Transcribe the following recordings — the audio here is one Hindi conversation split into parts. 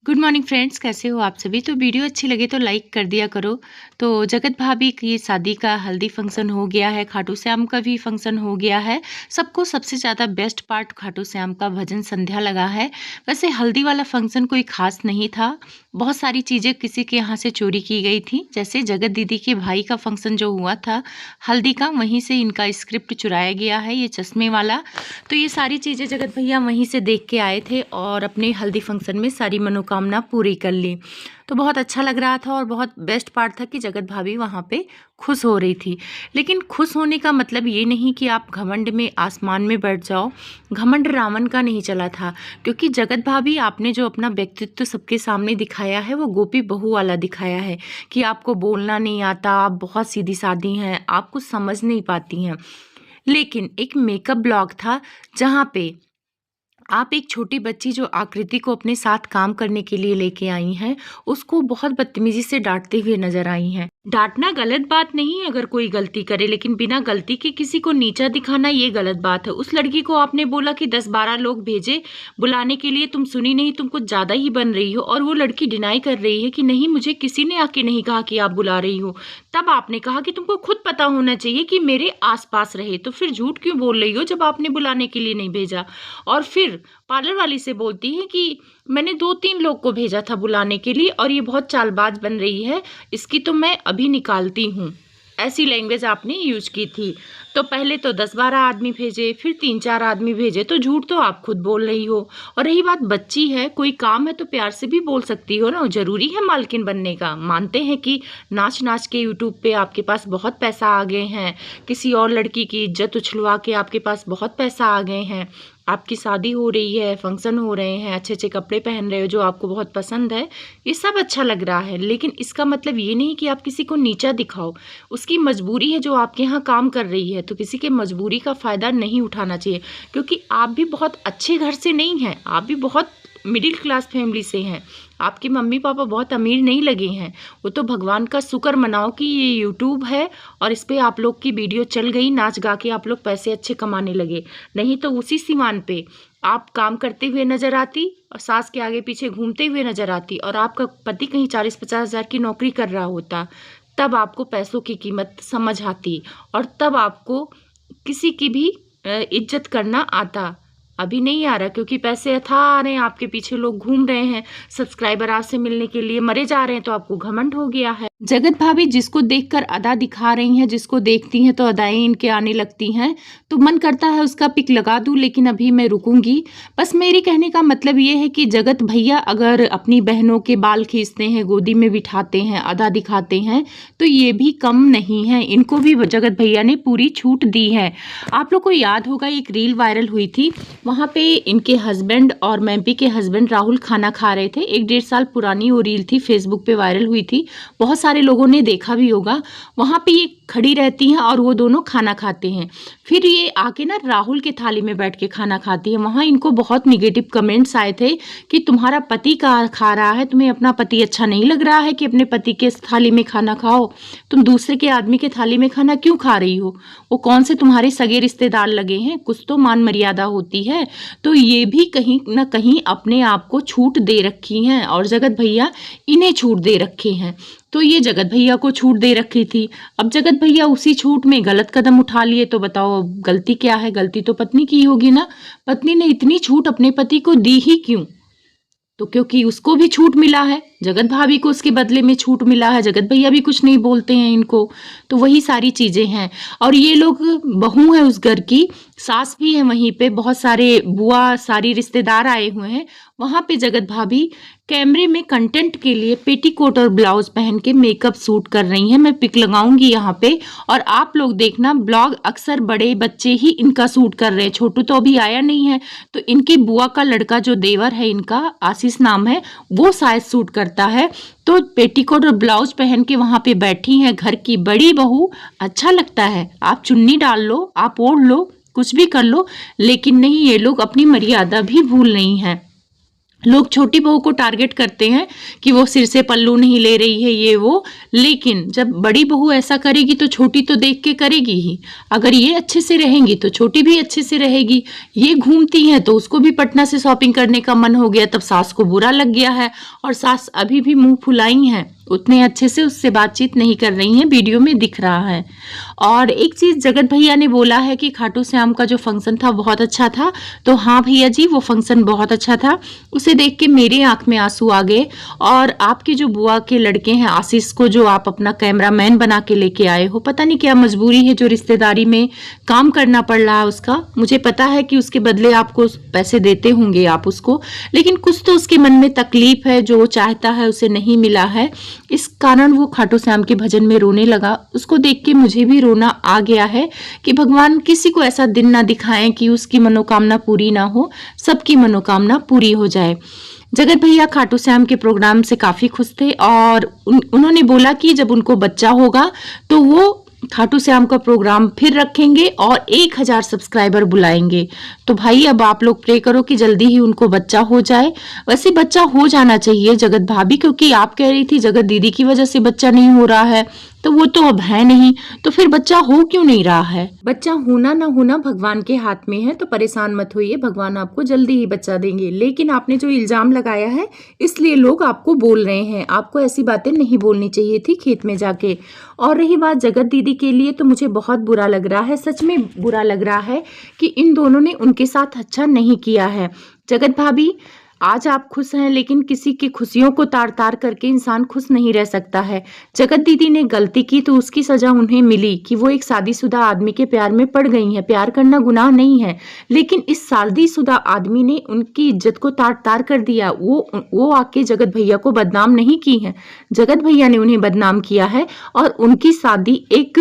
गुड मॉर्निंग फ्रेंड्स, कैसे हो आप सभी। तो वीडियो अच्छी लगे तो लाइक कर दिया करो। तो जगत भाभी की शादी का हल्दी फंक्शन हो गया है, खाटू श्याम का भी फंक्शन हो गया है। सबको सबसे ज़्यादा बेस्ट पार्ट खाटू श्याम का भजन संध्या लगा है। वैसे हल्दी वाला फंक्शन कोई खास नहीं था, बहुत सारी चीज़ें किसी के यहाँ से चोरी की गई थी। जैसे जगत दीदी के भाई का फंक्शन जो हुआ था हल्दी का, वहीं से इनका स्क्रिप्ट चुराया गया है, ये चश्मे वाला। तो ये सारी चीज़ें जगत भैया वहीं से देख के आए थे और अपने हल्दी फंक्शन में सारी मनोकामना पूरी कर ली। तो बहुत अच्छा लग रहा था और बहुत बेस्ट पार्ट था कि जगत भाभी वहाँ पे खुश हो रही थी। लेकिन खुश होने का मतलब ये नहीं कि आप घमंड में आसमान में बैठ जाओ। घमंड रावण का नहीं चला था, क्योंकि जगत भाभी आपने जो अपना व्यक्तित्व सबके सामने दिखाया है वो गोपी बहू वाला दिखाया है कि आपको बोलना नहीं आता, आप बहुत सीधी सादी हैं, आप कुछ समझ नहीं पाती हैं। लेकिन एक मेकअप ब्लॉग था जहाँ पे आप एक छोटी बच्ची जो आकृति को अपने साथ काम करने के लिए लेके आई हैं, उसको बहुत बदतमीजी से डांटते हुए नजर आई हैं। डांटना गलत बात नहीं है अगर कोई गलती करे, लेकिन बिना गलती के किसी को नीचा दिखाना ये गलत बात है। उस लड़की को आपने बोला कि 10-12 लोग भेजे बुलाने के लिए, तुम सुनी नहीं, तुम कुछ ज्यादा ही बन रही हो। और वो लड़की डिनाई कर रही है कि नहीं, मुझे किसी ने आके नहीं कहा कि आप बुला रही हो। तब आपने कहा कि तुमको खुद पता होना चाहिए कि मेरे आसपास रहे, तो फिर झूठ क्यों बोल रही हो जब आपने बुलाने के लिए नहीं भेजा। और फिर पार्लर वाली से बोलती है कि मैंने 2-3 लोग को भेजा था बुलाने के लिए और ये बहुत चालबाज बन रही है, इसकी तो मैं अभी निकालती हूँ। ऐसी लैंग्वेज आपने यूज की थी। तो पहले तो 10-12 आदमी भेजे, फिर 3-4 आदमी भेजे, तो झूठ तो आप खुद बोल रही हो। और रही बात, बच्ची है, कोई काम है तो प्यार से भी बोल सकती हो ना, जरूरी है मालकिन बनने का। मानते हैं कि नाच नाच के यूट्यूब पे आपके पास बहुत पैसा आ गए हैं, किसी और लड़की की इज्जत उछलवा के आपके पास बहुत पैसा आ गए हैं, आपकी शादी हो रही है, फंक्शन हो रहे हैं, अच्छे अच्छे कपड़े पहन रहे हो जो आपको बहुत पसंद है, ये सब अच्छा लग रहा है। लेकिन इसका मतलब ये नहीं कि आप किसी को नीचा दिखाओ। उसकी मजबूरी है जो आपके यहाँ काम कर रही है, तो किसी के मजबूरी का फ़ायदा नहीं उठाना चाहिए। क्योंकि आप भी बहुत अच्छे घर से नहीं हैं, आप भी बहुत मिडिल क्लास फैमिली से हैं। आपके मम्मी पापा बहुत अमीर नहीं लगे हैं। वो तो भगवान का शुक्र मनाओ कि ये यूट्यूब है और इस पे आप लोग की वीडियो चल गई, नाच गा के आप लोग पैसे अच्छे कमाने लगे। नहीं तो उसी सीमान पे आप काम करते हुए नजर आती और सास के आगे पीछे घूमते हुए नजर आती, और आपका पति कहीं 40-50 हज़ार की नौकरी कर रहा होता। तब आपको पैसों की कीमत समझ आती और तब आपको किसी की भी इज्जत करना आता। अभी नहीं आ रहा, क्योंकि पैसे अथाह आ रहे हैं, आपके पीछे लोग घूम रहे हैं, सब्सक्राइबर आपसे मिलने के लिए मरे जा रहे हैं, तो आपको घमंड हो गया है। जगत भाभी जिसको देखकर अदा दिखा रही हैं, जिसको देखती हैं तो अदाएं इनके आने लगती हैं, तो मन करता है उसका पिक लगा दूं, लेकिन अभी मैं रुकूंगी। बस मेरे कहने का मतलब ये है कि जगत भैया अगर अपनी बहनों के बाल खींचते हैं, गोदी में बिठाते हैं, अदा दिखाते हैं, तो ये भी कम नहीं है, इनको भी जगत भैया ने पूरी छूट दी है। आप लोग को याद होगा एक रील वायरल हुई थी, वहाँ पे इनके हस्बैंड और मैम्पी के हस्बैंड राहुल खाना खा रहे थे। 1-1.5 साल पुरानी वो रील थी, फेसबुक पे वायरल हुई थी, बहुत सारे लोगों ने देखा भी होगा। वहाँ पे ये खड़ी रहती हैं और वो दोनों खाना खाते हैं। फिर ये आके ना राहुल के थाली में बैठ के खाना खाती है। वहाँ इनको बहुत निगेटिव कमेंट्स आए थे कि तुम्हारा पति का खा रहा है, तुम्हें अपना पति अच्छा नहीं लग रहा है कि अपने पति के थाली में खाना खाओ, तुम दूसरे के आदमी के थाली में खाना क्यों खा रही हो, वो कौन से तुम्हारे सगे रिश्तेदार लगे हैं, कुछ तो मान मर्यादा होती है। तो ये भी कहीं ना कहीं अपने आप को छूट दे रखी हैं और जगत भैया इन्हें छूट दे रखे हैं। तो ये जगत भैया को छूट दे रखी थी, अब जगत भैया उसी छूट में गलत कदम उठा लिए, तो बताओ गलती क्या है। गलती तो पत्नी की होगी ना, पत्नी ने इतनी छूट अपने पति को दी ही क्यों, तो क्योंकि उसको भी छूट मिला है, जगत भाभी को उसके बदले में छूट मिला है, जगत भैया भी कुछ नहीं बोलते हैं इनको। तो वही सारी चीजें हैं। और ये लोग बहू है उस घर की, सास भी है वहीं पे, बहुत सारे बुआ सारी रिश्तेदार आए हुए हैं। वहां पे जगत भाभी कैमरे में कंटेंट के लिए पेटीकोट और ब्लाउज पहन के मेकअप सूट कर रही हैं। मैं पिक लगाऊंगी यहाँ पे और आप लोग देखना। ब्लॉग अक्सर बड़े बच्चे ही इनका सूट कर रहे हैं, छोटू तो अभी आया नहीं है, तो इनकी बुआ का लड़का जो देवर है इनका, आशीष नाम है, वो शायद सूट करता है। तो पेटीकोट और ब्लाउज पहन के वहां पे बैठी हैं घर की बड़ी बहू। अच्छा लगता है, आप चुन्नी डाल लो, आप ओढ़ लो, कुछ भी कर लो, लेकिन नहीं, ये लोग अपनी मर्यादा भी भूल नहीं है। लोग छोटी बहू को टारगेट करते हैं कि वो सिर से पल्लू नहीं ले रही है, ये वो। लेकिन जब बड़ी बहू ऐसा करेगी तो छोटी तो देख के करेगी ही। अगर ये अच्छे से रहेंगी तो छोटी भी अच्छे से रहेगी। ये घूमती हैं तो उसको भी पटना से शॉपिंग करने का मन हो गया, तब सास को बुरा लग गया है और सास अभी भी मुंह फुलाई हैं, उतने अच्छे से उससे बातचीत नहीं कर रही हैं, वीडियो में दिख रहा है। और एक चीज जगत भैया ने बोला है कि खाटू श्याम का जो फंक्शन था बहुत अच्छा था। तो हाँ भैया जी, वो फंक्शन बहुत अच्छा था। उसे देख के मेरे आंख में आंसू आ गए। और आपके जो बुआ के लड़के हैं आशीष को, जो आप अपना कैमरामैन बना के लेके आए हो, पता नहीं क्या मजबूरी है जो रिश्तेदारी में काम करना पड़ रहा है उसका। मुझे पता है कि उसके बदले आपको पैसे देते होंगे आप उसको, लेकिन कुछ तो उसके मन में तकलीफ है, जो वो चाहता है उसे नहीं मिला है, इस कारण वो खाटू श्याम के भजन में रोने लगा। उसको देख के मुझे भी रोना आ गया है कि भगवान किसी को ऐसा दिन ना दिखाएं कि उसकी मनोकामना पूरी ना हो, सबकी मनोकामना पूरी हो जाए। जगत भैया खाटू श्याम के प्रोग्राम से काफी खुश थे और उन्होंने बोला कि जब उनको बच्चा होगा तो वो खाटू श्याम का प्रोग्राम फिर रखेंगे और 1000 सब्सक्राइबर बुलाएंगे। तो भाई अब आप लोग प्रे करो कि जल्दी ही उनको बच्चा हो जाए। वैसे बच्चा हो जाना चाहिए जगत भाभी, क्योंकि आप कह रही थी जगत दीदी की वजह से बच्चा नहीं हो रहा है, तो वो तो अब है नहीं, तो फिर बच्चा हो क्यों नहीं रहा है? बच्चा होना ना होना भगवान के हाथ में है, तो परेशान मत होइए, भगवान आपको जल्दी ही बच्चा देंगे। लेकिन आपने जो इल्जाम लगाया है इसलिए लोग आपको बोल रहे हैं, आपको ऐसी बातें नहीं बोलनी चाहिए थी खेत में जाके। और रही बात जगत दीदी के लिए, तो मुझे बहुत बुरा लग रहा है, सच में बुरा लग रहा है कि इन दोनों ने उनके साथ अच्छा नहीं किया है। जगत भाभी, आज आप खुश हैं, लेकिन किसी की खुशियों को तार तार करके इंसान खुश नहीं रह सकता है। जगत दीदी ने गलती की तो उसकी सजा उन्हें मिली कि वो एक शादीशुदा आदमी के प्यार में पड़ गई हैं। प्यार करना गुनाह नहीं है, लेकिन इस शादीशुदा आदमी ने उनकी इज्जत को तार तार कर दिया। वो आके जगत भैया को बदनाम नहीं की है, जगत भैया ने उन्हें बदनाम किया है। और उनकी शादी एक,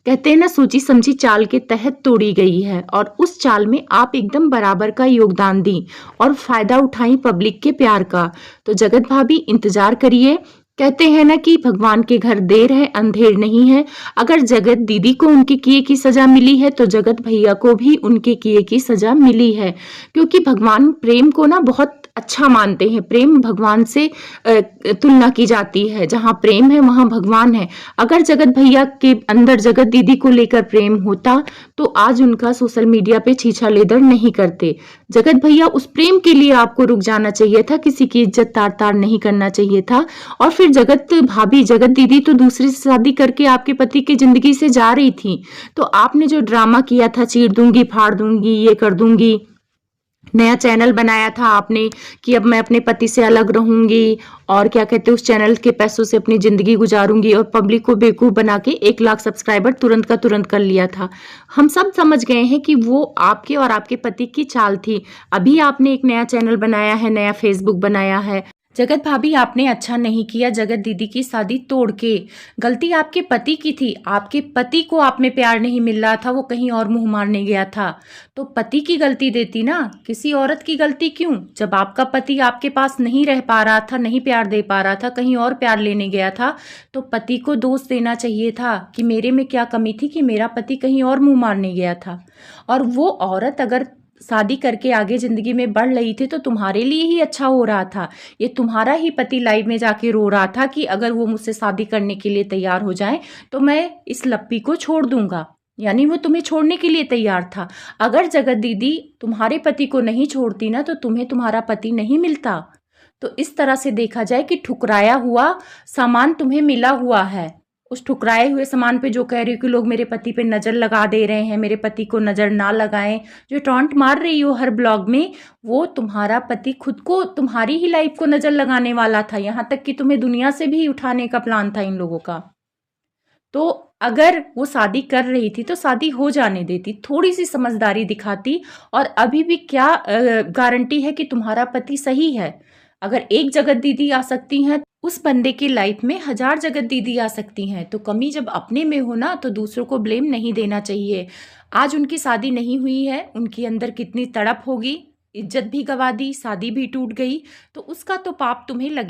कहते हैं ना, सोची समझी चाल के तहत तोड़ी गई है, और उस चाल में आप एकदम बराबर का योगदान दी और फायदा उठाई पब्लिक के प्यार का। तो जगत भाभी इंतजार करिए। कहते हैं ना कि भगवान के घर देर है अंधेर नहीं है। अगर जगत दीदी को उनके किए की सजा मिली है तो जगत भैया को भी उनके किए की सजा मिली है, क्योंकि भगवान प्रेम को ना बहुत अच्छा मानते हैं। प्रेम भगवान से तुलना की जाती है, जहां प्रेम है वहां भगवान है। अगर जगत भैया के अंदर जगत दीदी को लेकर प्रेम होता तो आज उनका सोशल मीडिया पे छीछा लेदर नहीं करते। जगत भैया, उस प्रेम के लिए आपको रुक जाना चाहिए था, किसी की इज्जत तार तार नहीं करना चाहिए था। और फिर जगत भाभी, जगत दीदी तो दूसरी से शादी करके आपके पति की जिंदगी से जा रही थी, तो आपने जो ड्रामा किया था, चीर दूंगी फाड़ दूंगी ये कर दूंगी, नया चैनल बनाया था आपने कि अब मैं अपने पति से अलग रहूंगी और क्या कहते हैं उस चैनल के पैसों से अपनी जिंदगी गुजारूंगी, और पब्लिक को बेवकूफ बना के 1 लाख सब्सक्राइबर तुरंत का तुरंत कर लिया था। हम सब समझ गए हैं कि वो आपके और आपके पति की चाल थी। अभी आपने एक नया चैनल बनाया है, नया फेसबुक बनाया है। जगत भाभी, आपने अच्छा नहीं किया जगत दीदी की शादी तोड़ के। गलती आपके पति की थी, आपके पति को आप में प्यार नहीं मिल रहा था, वो कहीं और मुंह मारने गया था, तो पति की गलती देती ना, किसी औरत की गलती क्यों? जब आपका पति आपके पास नहीं रह पा रहा था, नहीं प्यार दे पा रहा था, कहीं और प्यार लेने गया था, तो पति को दोष देना चाहिए था कि मेरे में क्या कमी थी कि मेरा पति कहीं और मुंह मारने गया था। और वो औरत अगर शादी करके आगे जिंदगी में बढ़ रही थी तो तुम्हारे लिए ही अच्छा हो रहा था। ये तुम्हारा ही पति लाइव में जाके रो रहा था कि अगर वो मुझसे शादी करने के लिए तैयार हो जाए तो मैं इस लप्पी को छोड़ दूंगा, यानी वो तुम्हें छोड़ने के लिए तैयार था। अगर जगत दीदी तुम्हारे पति को नहीं छोड़ती ना तो तुम्हें तुम्हारा पति नहीं मिलता। तो इस तरह से देखा जाए कि ठुकराया हुआ सामान तुम्हें मिला हुआ है। उस ठुकराए हुए सामान पे जो कह रही हो कि लोग मेरे पति पे नजर लगा दे रहे हैं, मेरे पति को नजर ना लगाएं, जो टॉन्ट मार रही हो हर ब्लॉग में, वो तुम्हारा पति खुद को, तुम्हारी ही लाइफ को नजर लगाने वाला था। यहाँ तक कि तुम्हें दुनिया से भी उठाने का प्लान था इन लोगों का। तो अगर वो शादी कर रही थी तो शादी हो जाने देती, थोड़ी सी समझदारी दिखाती। और अभी भी क्या गारंटी है कि तुम्हारा पति सही है? अगर एक जगत दीदी आ सकती हैं, उस बंदे की लाइफ में 1000 जगत दीदी आ सकती हैं। तो कमी जब अपने में हो ना तो दूसरों को ब्लेम नहीं देना चाहिए। आज उनकी शादी नहीं हुई है, उनके अंदर कितनी तड़प होगी, इज्जत भी गवा दी, शादी भी टूट गई, तो उसका तो पाप तुम्हें लगेगा।